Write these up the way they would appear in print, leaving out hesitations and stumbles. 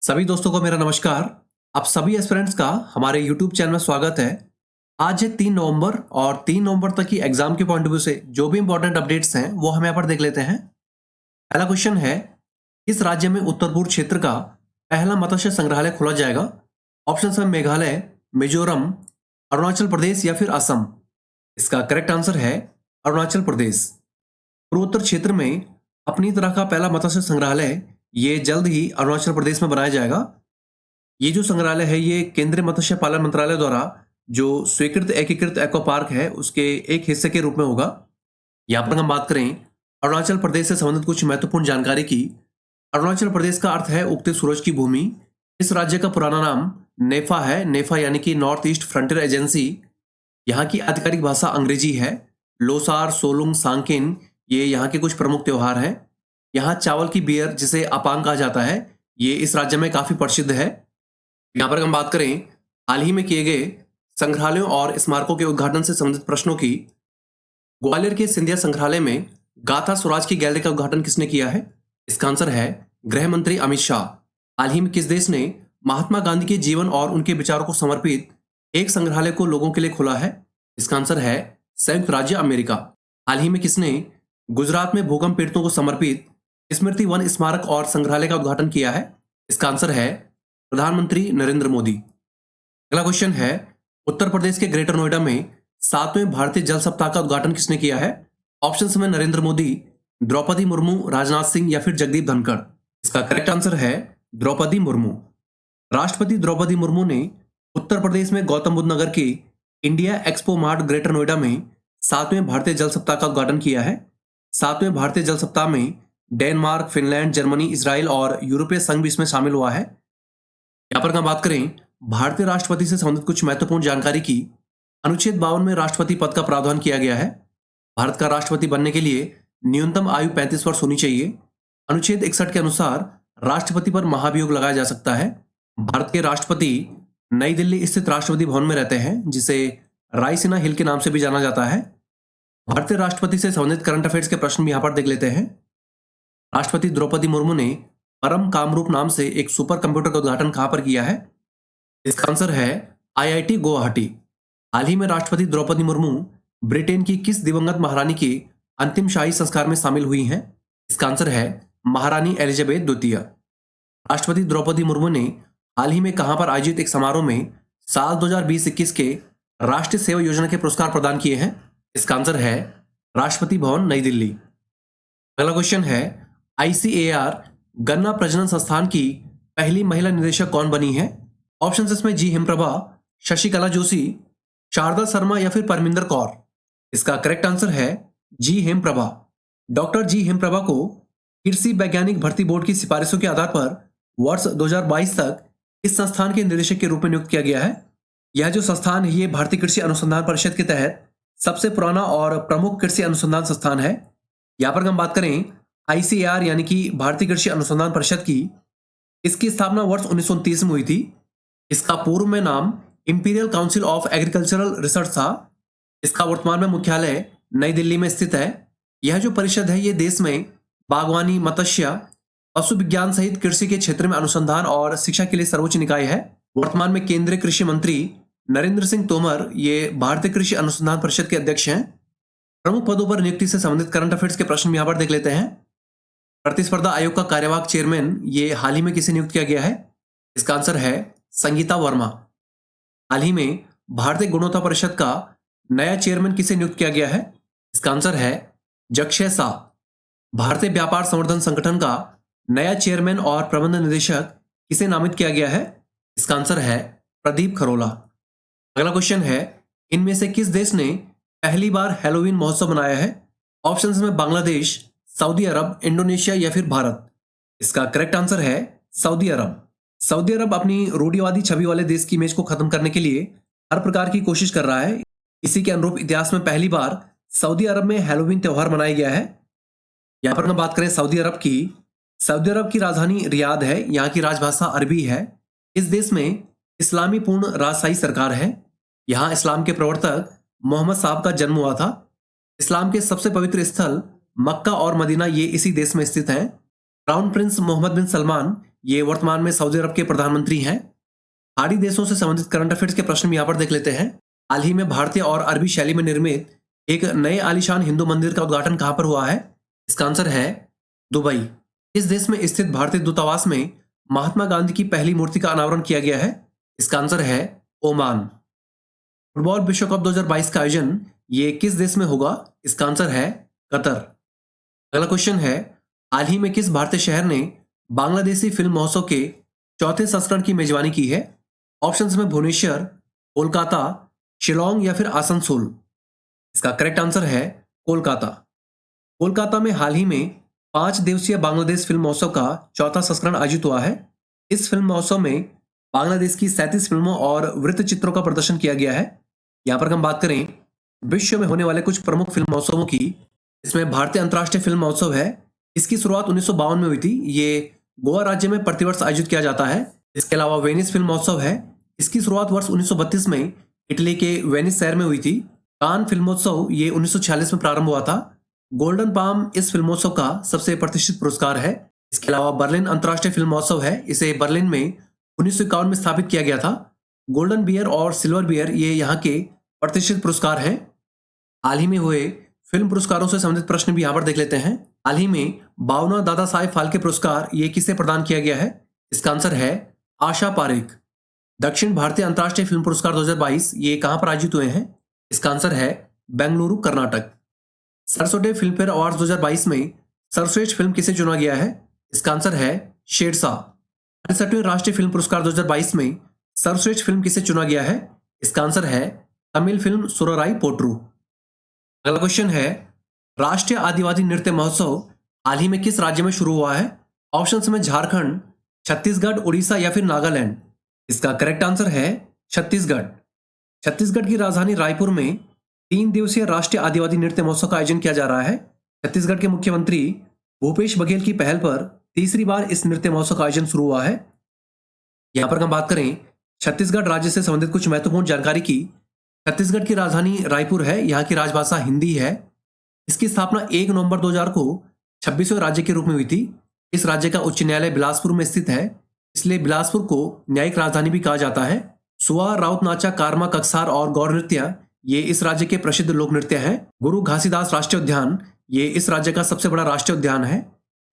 सभी दोस्तों को मेरा नमस्कार। आप सभी एस्पिरेंट्स का हमारे YouTube चैनल में स्वागत है। आज है 3 नवंबर और 3 नवंबर तक की एग्जाम के पॉइंट ऑफ व्यू से जो भी इंपॉर्टेंट अपडेट्स हैं वो हम यहाँ पर देख लेते हैं। पहला क्वेश्चन है, किस राज्य में उत्तर पूर्व क्षेत्र का पहला मत्स्य संग्रहालय खोला जाएगा? ऑप्शन है मेघालय, मिजोरम, अरुणाचल प्रदेश या फिर असम। इसका करेक्ट आंसर है अरुणाचल प्रदेश। पूर्वोत्तर क्षेत्र में अपनी तरह का पहला मत्स्य संग्रहालय ये जल्द ही अरुणाचल प्रदेश में बनाया जाएगा। ये जो संग्रहालय है ये केंद्रीय मत्स्य पालन मंत्रालय द्वारा जो स्वीकृत एकीकृत एक्वा पार्क है उसके एक हिस्से के रूप में होगा। यहाँ पर हम बात करें अरुणाचल प्रदेश से संबंधित कुछ महत्वपूर्ण जानकारी की। अरुणाचल प्रदेश का अर्थ है उगते सूरज की भूमि। इस राज्य का पुराना नाम नेफा है, नेफा यानी कि नॉर्थ ईस्ट फ्रंटियर एजेंसी। यहाँ की आधिकारिक भाषा अंग्रेजी है। लोसार, सोलुंग, सांकेन ये यहाँ के कुछ प्रमुख त्योहार हैं। यहाँ चावल की बियर जिसे अपांग कहा जाता है ये इस राज्य में काफी प्रसिद्ध है। यहाँ पर हम बात करें हाल ही में किए गए संग्रहालयों और स्मारकों के उद्घाटन से संबंधित प्रश्नों की। ग्वालियर के सिंधिया संग्रहालय में गाथा स्वराज की गैलरी का उद्घाटन किसने किया है? इसका आंसर है गृह मंत्री अमित शाह। हाल ही में किस देश ने महात्मा गांधी के जीवन और उनके विचारों को समर्पित एक संग्रहालय को लोगों के लिए खोला है? इसका आंसर है संयुक्त राज्य अमेरिका। हाल ही में किसने गुजरात में भूकंप पीड़ितों को समर्पित स्मृति वन स्मारक और संग्रहालय का उद्घाटन किया है? इसका आंसर है प्रधानमंत्री नरेंद्र मोदी। अगला क्वेश्चन है, उत्तर प्रदेश के ग्रेटर नोएडा में 7वें भारतीय जल सप्ताह का उद्घाटन किसने किया है? ऑप्शन में नरेंद्र मोदी, द्रौपदी मुर्मू, राजनाथ सिंह या फिर जगदीप धनखड़। इसका करेक्ट आंसर है द्रौपदी मुर्मू। राष्ट्रपति द्रौपदी मुर्मू ने उत्तर प्रदेश में गौतम बुद्ध नगर के India expo mart greater Noida में 7वें भारतीय जल सप्ताह का उद्घाटन किया है। 7वें भारतीय जल सप्ताह में डेनमार्क, फिनलैंड, जर्मनी, इजराइल और यूरोपीय संघ भी इसमें शामिल हुआ है। यहां पर हम बात करें भारतीय राष्ट्रपति से संबंधित कुछ महत्वपूर्ण जानकारी की। अनुच्छेद 52 में राष्ट्रपति पद का प्रावधान किया गया है। भारत का राष्ट्रपति बनने के लिए न्यूनतम आयु 35 वर्ष होनी चाहिए। अनुच्छेद 61 के अनुसार राष्ट्रपति पर महाभियोग लगाया जा सकता है। भारत के राष्ट्रपति नई दिल्ली स्थित राष्ट्रपति भवन में रहते हैं जिसे रायसीना हिल के नाम से भी जाना जाता है। भारतीय राष्ट्रपति से संबंधित करंट अफेयर्स के प्रश्न भी यहां पर देख लेते हैं। राष्ट्रपति द्रौपदी मुर्मू ने परम कामरूप नाम से एक सुपर कंप्यूटर का उद्घाटन कहां पर किया है? इसका आंसर है आईआईटी गुवाहाटी। हाल ही में राष्ट्रपति द्रौपदी मुर्मू ब्रिटेन की किस दिवंगत महारानी के अंतिम शाही संस्कार में शामिल हुई हैं? इसका आंसर है महारानी एलिजाबेथ द्वितीय। राष्ट्रपति द्रौपदी मुर्मू ने हाल ही में कहां पर आयोजित एक समारोह में साल 2020-21 के राष्ट्रीय सेवा योजना के पुरस्कार प्रदान किए हैं? इसका आंसर है राष्ट्रपति भवन, नई दिल्ली। अगला क्वेश्चन है, आईसीएआर गन्ना प्रजनन संस्थान की पहली महिला निदेशक कौन बनी है? ऑप्शन इसमें जी हिमप्रभा, शशिकला जोशी, शारदा शर्मा या फिर परमिंदर कौर। इसका करेक्ट आंसर है जी हिमप्रभा। डॉक्टर जी हिमप्रभा को कृषि वैज्ञानिक भर्ती बोर्ड की सिफारिशों के आधार पर वर्ष 2022 तक इस संस्थान के निदेशक के रूप में नियुक्त किया गया है। यह जो संस्थान है ये भारतीय कृषि अनुसंधान परिषद के तहत सबसे पुराना और प्रमुख कृषि अनुसंधान संस्थान है। यहाँ पर हम बात करें आईसीएआर यानी कि भारतीय कृषि अनुसंधान परिषद की, इसकी स्थापना वर्ष 1929 में हुई थी। इसका पूर्व में नाम imperial council of agricultural research था। इसका वर्तमान में मुख्यालय नई दिल्ली में स्थित है। यह जो परिषद है ये देश में बागवानी, मत्स्य, पशु विज्ञान सहित कृषि के क्षेत्र में अनुसंधान और शिक्षा के लिए सर्वोच्च निकाय है। वर्तमान में केंद्रीय कृषि मंत्री नरेंद्र सिंह तोमर ये भारतीय कृषि अनुसंधान परिषद के अध्यक्ष हैं। प्रमुख पदों पर नियुक्ति से संबंधित करंट अफेयर्स के प्रश्न यहाँ पर देख लेते हैं। प्रतिस्पर्धा आयोग का कार्यवाहक चेयरमैन ये हाल ही में किसे नियुक्त किया गया है? इसका आंसर है संगीता वर्मा। हाल ही में भारतीय गुणवत्ता परिषद का नया चेयरमैन किसे नियुक्त किया गया है? इसका आंसर है जक्षय शाह। भारतीय व्यापार संवर्धन संगठन का नया चेयरमैन और प्रबंध निदेशक किसे नामित किया गया है? इसका आंसर है प्रदीप खरोला। अगला क्वेश्चन है, इनमें से किस देश ने पहली बार हैलोवीन महोत्सव मनाया है? ऑप्शंस में बांग्लादेश, सऊदी अरब, इंडोनेशिया या फिर भारत। इसका करेक्ट आंसर है सऊदी अरब। सऊदी अरब अपनी रूढ़िवादी छवि वाले देश की इमेज को खत्म करने के लिए हर प्रकार की कोशिश कर रहा है। इसी के अनुरूप इतिहास में पहली बार सऊदी अरब में हैलोवीन त्योहार मनाया गया है। यहाँ पर हम बात करें सऊदी अरब की राजधानी रियाद है। यहाँ की राजभाषा अरबी है। इस देश में इस्लामी पूर्ण राजशाही सरकार है। यहाँ इस्लाम के प्रवर्तक मोहम्मद साहब का जन्म हुआ था। इस्लाम के सबसे पवित्र स्थल मक्का और मदीना ये इसी देश में स्थित हैं। क्राउन प्रिंस मोहम्मद बिन सलमान ये वर्तमान में सऊदी अरब के प्रधानमंत्री हैं। खाड़ी देशों से संबंधित करंट अफेयर्स के प्रश्न भी यहाँ पर देख लेते हैं। हाल ही में भारतीय और अरबी शैली में निर्मित एक नए आलीशान हिंदू मंदिर का उद्घाटन कहाँ पर हुआ है? इसका आंसर है दुबई। इस देश में स्थित भारतीय दूतावास में महात्मा गांधी की पहली मूर्ति का अनावरण किया गया है? इसका आंसर है ओमान। फुटबॉल विश्व कप 2022 का आयोजन ये किस देश में होगा? इसका आंसर है कतर। अगला क्वेश्चन है, हाल ही में किस भारतीय शहर ने बांग्लादेशी फिल्म महोत्सव के चौथे संस्करण की मेजबानी की है? ऑप्शंस में भुवनेश्वर, कोलकाता, शिलोंग या फिर आसनसोल। इसका करेक्ट आंसर है कोलकाता। कोलकाता में हाल ही में 5 दिवसीय बांग्लादेश फिल्म महोत्सव का चौथा संस्करण आयोजित हुआ है। इस फिल्म महोत्सव में बांग्लादेश की 37 फिल्मों और वृत्त चित्रों का प्रदर्शन किया गया है। यहाँ पर हम बात करें विश्व में होने वाले कुछ प्रमुख फिल्म महोत्सवों की, इसमें भारतीय अंतर्राष्ट्रीय फिल्म महोत्सव है। इसकी शुरुआत 1952 में हुई थी। ये गोवा राज्य में प्रतिवर्ष आयोजित किया जाता है। इसके अलावा वेनिस फिल्म महोत्सव है। इसकी शुरुआत वर्ष 1932 में इटली के वेनिस शहर में हुई थी। कान फिल्मोत्सव ये 1946 में प्रारंभ हुआ था। गोल्डन पाम इस फिल्मोत्सव का सबसे प्रतिष्ठित पुरस्कार है। इसके अलावा बर्लिन अंतर्राष्ट्रीय फिल्म महोत्सव है। इसे बर्लिन में 1951 में स्थापित किया गया था। गोल्डन बियर और सिल्वर बियर ये यहाँ के प्रतिष्ठित पुरस्कार हैं। हाल ही में हुए फिल्म पुरस्कारों से संबंधित प्रश्न भी यहाँ पर देख लेते हैं। हाल ही में 52वां दादा साहेब फाल्के पुरस्कार ये किसे प्रदान किया गया है? इसका आंसर है आशा पारेख। दक्षिण भारतीय अंतर्राष्ट्रीय फिल्म पुरस्कार 2022 ये कहां पर आयोजित हुए हैं? इसका आंसर है बेंगलुरु, कर्नाटक। सरसोटे फिल्म फेयर अवार्ड 2022 में सर्वश्रेष्ठ फिल्म किसे चुना गया है? इसका आंसर है शेरशाह। 68वें राष्ट्रीय फिल्म पुरस्कार 2022 में सर्वश्रेष्ठ फिल्म किसे चुना गया है? इसका आंसर है तमिल फिल्म सुरराई पोट्रू। अगला क्वेश्चन है, राष्ट्रीय आदिवासी नृत्य महोत्सव हाल ही में किस राज्य में शुरू हुआ है? ऑप्शंस में झारखंड, छत्तीसगढ़, उड़ीसा या फिर नागालैंड। इसका करेक्ट आंसर है छत्तीसगढ़। छत्तीसगढ़ की राजधानी रायपुर में 3 दिवसीय राष्ट्रीय आदिवासी नृत्य महोत्सव का आयोजन किया जा रहा है। छत्तीसगढ़ के मुख्यमंत्री भूपेश बघेल की पहल पर तीसरी बार इस नृत्य महोत्सव का आयोजन शुरू हुआ है। यहां पर हम बात करें छत्तीसगढ़ राज्य से संबंधित कुछ महत्वपूर्ण जानकारी की। छत्तीसगढ़ की राजधानी रायपुर है। यहाँ की राजभाषा हिंदी है। इसकी स्थापना 1 नवंबर 2000 को 26वें राज्य के रूप में हुई थी। इस राज्य का उच्च न्यायालय बिलासपुर में स्थित है, इसलिए बिलासपुर को न्यायिक राजधानी भी कहा जाता है। सुआ, राउत नाचा, कारमा, कक्सार और गौर नृत्य ये इस राज्य के प्रसिद्ध लोक नृत्य हैं। गुरु घासीदास राष्ट्रीय उद्यान ये इस राज्य का सबसे बड़ा राष्ट्रीय उद्यान है।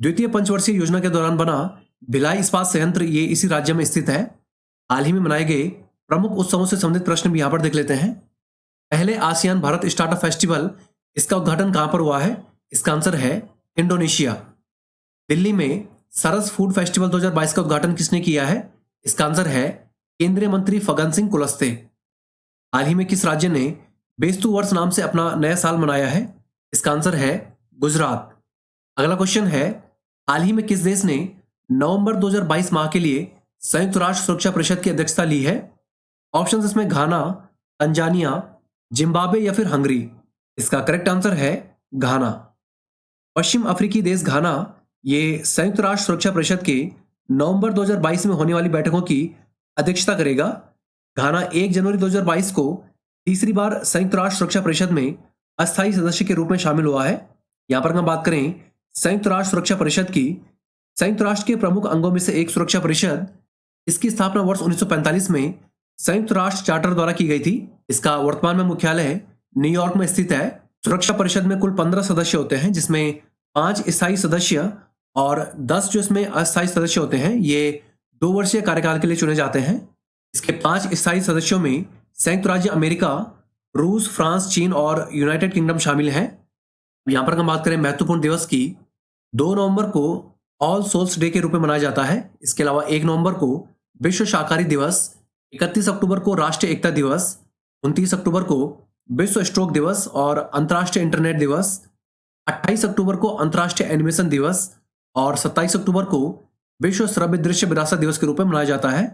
द्वितीय पंचवर्षीय योजना के दौरान बना भिलाई इस्पात संयंत्र ये इसी राज्य में स्थित है। हाल ही में मनाए गए प्रमुख उत्सवों से संबंधित प्रश्न भी यहाँ पर देख लेते हैं। पहले आसियान भारत स्टार्टअप फेस्टिवल, इसका उद्घाटन कहां पर हुआ है? इसका आंसर है इंडोनेशिया। दिल्ली में सरस फूड फेस्टिवल 2022 का उद्घाटन किसने किया है? इसका आंसर है केंद्रीय मंत्री फग्गन सिंह कुलस्ते। हाल ही में किस राज्य ने बेस्तु वर्ष नाम से अपना नया साल मनाया है? इसका आंसर है गुजरात। अगला क्वेश्चन है, हाल ही में किस देश ने नवंबर 2022 माह के लिए संयुक्त राष्ट्र सुरक्षा परिषद की अध्यक्षता ली है? ऑप्शन इसमें घाना, तंजानिया, जिम्बाब्वे या फिर हंगरी। इसका करेक्ट आंसर है घाना। पश्चिम अफ्रीकी देश घाना ये संयुक्त राष्ट्र सुरक्षा परिषद के नवंबर 2022 में होने वाली बैठकों की अध्यक्षता करेगा। घाना 1 जनवरी 2022 को तीसरी बार संयुक्त राष्ट्र सुरक्षा परिषद में अस्थायी सदस्य के रूप में शामिल हुआ है। यहां पर हम बात करें संयुक्त राष्ट्र सुरक्षा परिषद की, संयुक्त राष्ट्र के प्रमुख अंगों में से एक सुरक्षा परिषद, इसकी स्थापना वर्ष 1945 में संयुक्त राष्ट्र चार्टर द्वारा की गई थी। इसका वर्तमान में मुख्यालय न्यूयॉर्क में स्थित है। सुरक्षा परिषद में कुल 15 सदस्य होते हैं, जिसमें 5 स्थायी सदस्य और 10 जो इसमें अस्थायी सदस्य होते हैं। ये 2 वर्षीय कार्यकाल के लिए चुने जाते हैं। इसके 5 स्थायी सदस्यों में संयुक्त राज्य अमेरिका, रूस, फ्रांस, चीन और यूनाइटेड किंगडम शामिल हैं। यहां पर हम बात करें महत्वपूर्ण दिवस की, 2 नवंबर को ऑल सोल्स डे के रूप में मनाया जाता है। इसके अलावा 1 नवंबर को विश्व शाकाहारी दिवस, 31 अक्टूबर को राष्ट्रीय एकता दिवस, 29 अक्टूबर को विश्व स्ट्रोक दिवस और अंतर्राष्ट्रीय इंटरनेट दिवस, 28 अक्टूबर को अंतर्राष्ट्रीय एनिमेशन दिवस और 27 अक्टूबर को विश्व श्रव्य दृश्य विरासत दिवस के रूप में मनाया जाता है।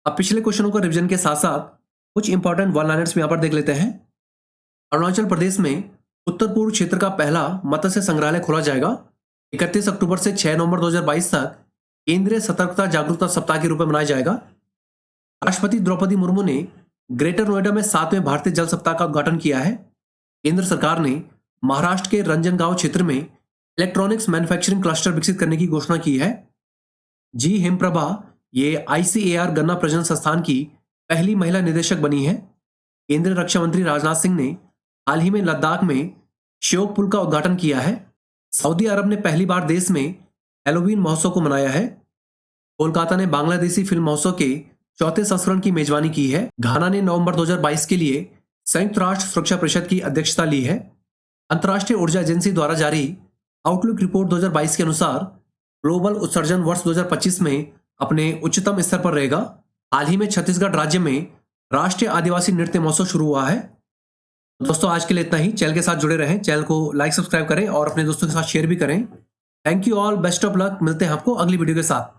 अब पिछले क्वेश्चनों का रिवीजन के साथ साथ कुछ इंपॉर्टेंट वन लाइनर्स भी यहाँ पर देख लेते हैं। अरुणाचल प्रदेश में उत्तर पूर्व क्षेत्र का पहला मत्स्य संग्रहालय खोला जाएगा। 31 अक्टूबर से 6 नवंबर 2022 तक केंद्रीय सतर्कता जागरूकता सप्ताह के रूप में मनाया जाएगा। राष्ट्रपति द्रौपदी मुर्मू ने ग्रेटर नोएडा में 7वें भारतीय जल सप्ताह का उद्घाटन किया है। केंद्र सरकार ने महाराष्ट्र के रंजनगांव क्षेत्र में इलेक्ट्रॉनिक्स मैन्युफैक्चरिंग क्लस्टर विकसित करने की घोषणा की है। जी हिमप्रभा ये ICAR गन्ना प्रजनन संस्थान की पहली महिला निदेशक बनी है। केंद्रीय रक्षा मंत्री राजनाथ सिंह ने हाल ही में लद्दाख में श्योक पुल का उद्घाटन किया है। सऊदी अरब ने पहली बार देश में हैलोवीन महोत्सव को मनाया है। कोलकाता ने बांग्लादेशी फिल्म महोत्सव के चौथे संस्करण की मेजबानी की है। घाना ने नवंबर 2022 के लिए संयुक्त राष्ट्र सुरक्षा परिषद की अध्यक्षता ली है। अंतर्राष्ट्रीय ऊर्जा एजेंसी द्वारा जारी आउटलुक रिपोर्ट 2022 के अनुसार ग्लोबल उत्सर्जन वर्ष 2025 में अपने उच्चतम स्तर पर रहेगा। हाल ही में छत्तीसगढ़ राज्य में राष्ट्रीय आदिवासी नृत्य महोत्सव शुरू हुआ है। दोस्तों आज के लिए इतना ही। चैनल के साथ जुड़े रहें, चैनल को लाइक सब्सक्राइब करें और अपने दोस्तों के साथ शेयर भी करें। Thank you all, best of luck. मिलते हैं आपको अगली वीडियो के साथ।